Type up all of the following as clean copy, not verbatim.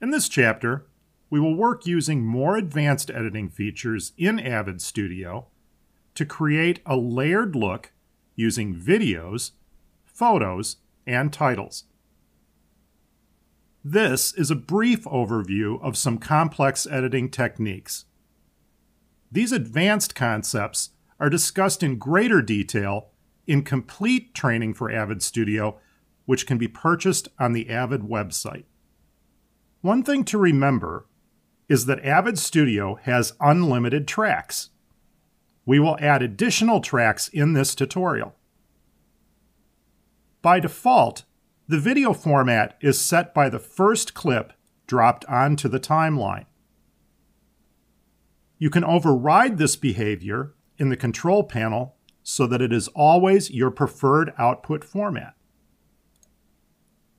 In this chapter, we will work using more advanced editing features in Avid Studio to create a layered look using videos, photos, and titles. This is a brief overview of some complex editing techniques. These advanced concepts are discussed in greater detail in complete training for Avid Studio, which can be purchased on the Avid website. One thing to remember is that Avid Studio has unlimited tracks. We will add additional tracks in this tutorial. By default, the video format is set by the first clip dropped onto the timeline. You can override this behavior in the control panel so that it is always your preferred output format.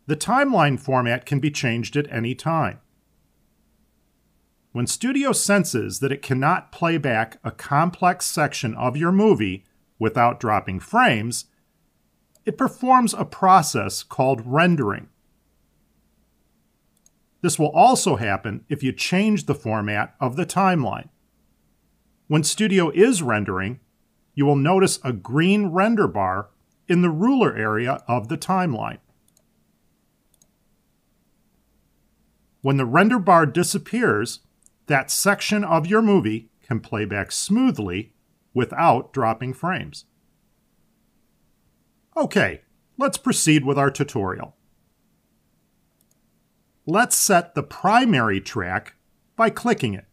The timeline format can be changed at any time. When Studio senses that it cannot play back a complex section of your movie without dropping frames, it performs a process called rendering. This will also happen if you change the format of the timeline. When Studio is rendering, you will notice a green render bar in the ruler area of the timeline. When the render bar disappears, that section of your movie can play back smoothly without dropping frames. Okay, let's proceed with our tutorial. Let's set the primary track by clicking it.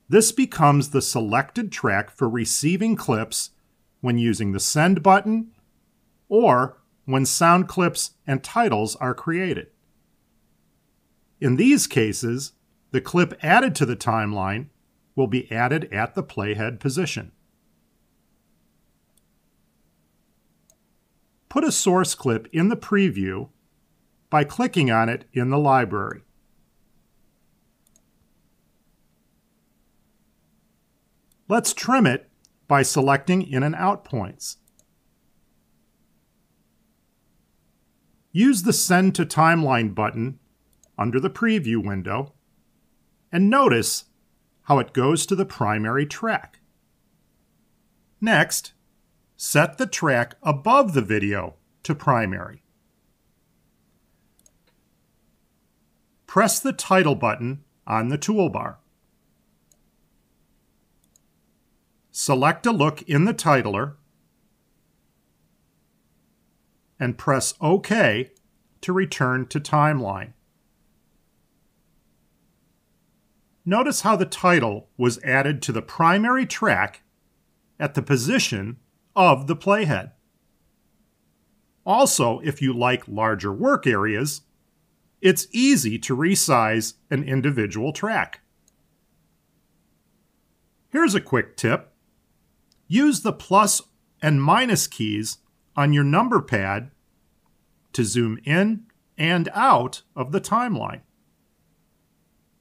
This becomes the selected track for receiving clips when using the Send button or when sound clips and titles are created. In these cases, the clip added to the timeline will be added at the playhead position. Put a source clip in the preview by clicking on it in the library. Let's trim it by selecting In and Out points. Use the Send to Timeline button under the preview window and notice how it goes to the primary track. Next, set the track above the video to primary. Press the title button on the toolbar. Select a look in the titler and press OK to return to timeline. Notice how the title was added to the primary track at the position of the playhead. Also, if you like larger work areas, it's easy to resize an individual track. Here's a quick tip. Use the plus and minus keys on your number pad to zoom in and out of the timeline.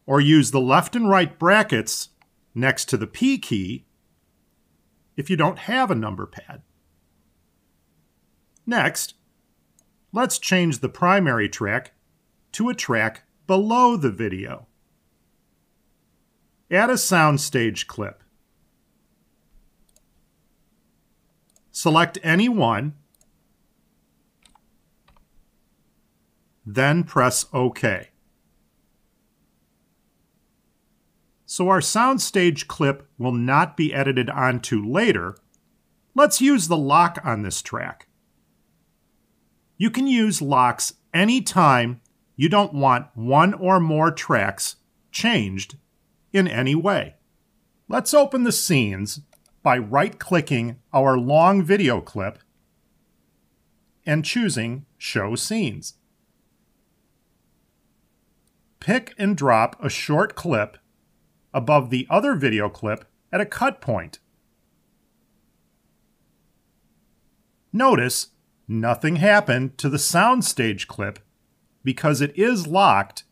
Or use the left and right brackets next to the P key if you don't have a number pad. Next, let's change the primary track to a track below the video. Add a soundstage clip. Select any one, then press OK. So our soundstage clip will not be edited onto later. Let's use the lock on this track. You can use locks anytime you don't want one or more tracks changed in any way. Let's open the scenes by right-clicking our long video clip and choosing Show Scenes. Pick and drop a short clip above the other video clip at a cut point. Notice nothing happened to the soundstage clip because it is locked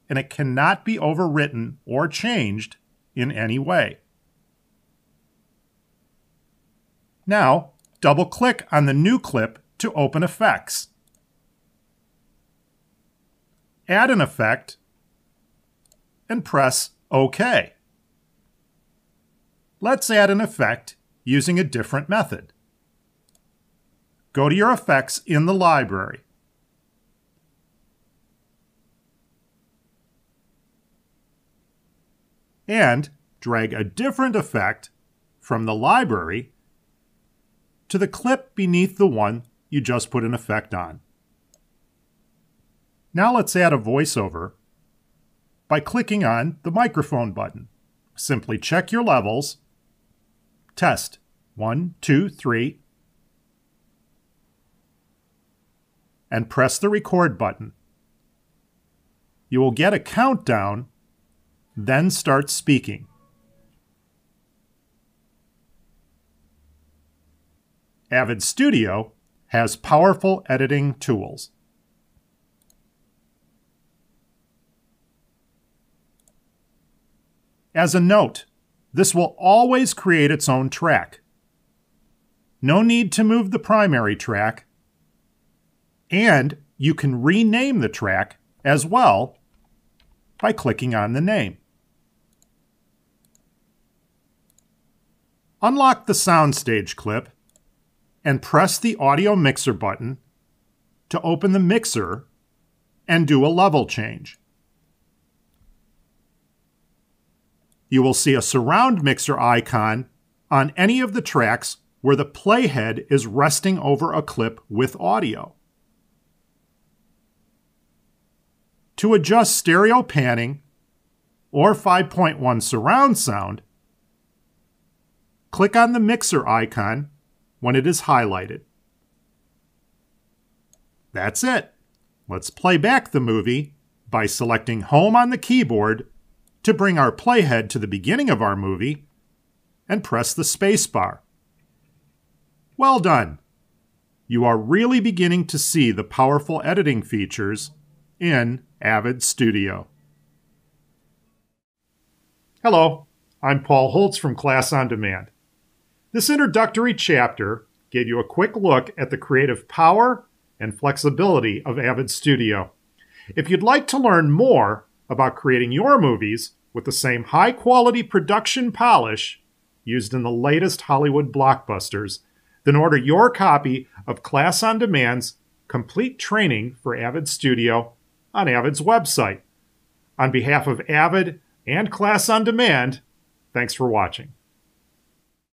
and it cannot be overwritten or changed in any way. Now, double-click on the new clip to open effects. add an effect, and press OK. Let's add an effect using a different method. Go to your effects in the library. And drag a different effect from the library to the clip beneath the one you just put an effect on. Now let's add a voiceover by clicking on the microphone button. Simply check your levels, test 1, 2, 3, and press the record button. You will get a countdown, then start speaking. Avid Studio has powerful editing tools. As a note, this will always create its own track. No need to move the primary track, and you can rename the track as well by clicking on the name. Unlock the soundstage clip and press the audio mixer button to open the mixer and do a level change. You will see a surround mixer icon on any of the tracks where the playhead is resting over a clip with audio. To adjust stereo panning or 5.1 surround sound, click on the mixer icon when it is highlighted. That's it. Let's play back the movie by selecting Home on the keyboard to bring our playhead to the beginning of our movie and press the space bar. Well done. You are really beginning to see the powerful editing features in Avid Studio. Hello, I'm Paul Holtz from Class on Demand. This introductory chapter gave you a quick look at the creative power and flexibility of Avid Studio. If you'd like to learn more about creating your movies with the same high-quality production polish used in the latest Hollywood blockbusters, then order your copy of Class on Demand's complete training for Avid Studio on Avid's website. On behalf of Avid and Class on Demand, thanks for watching.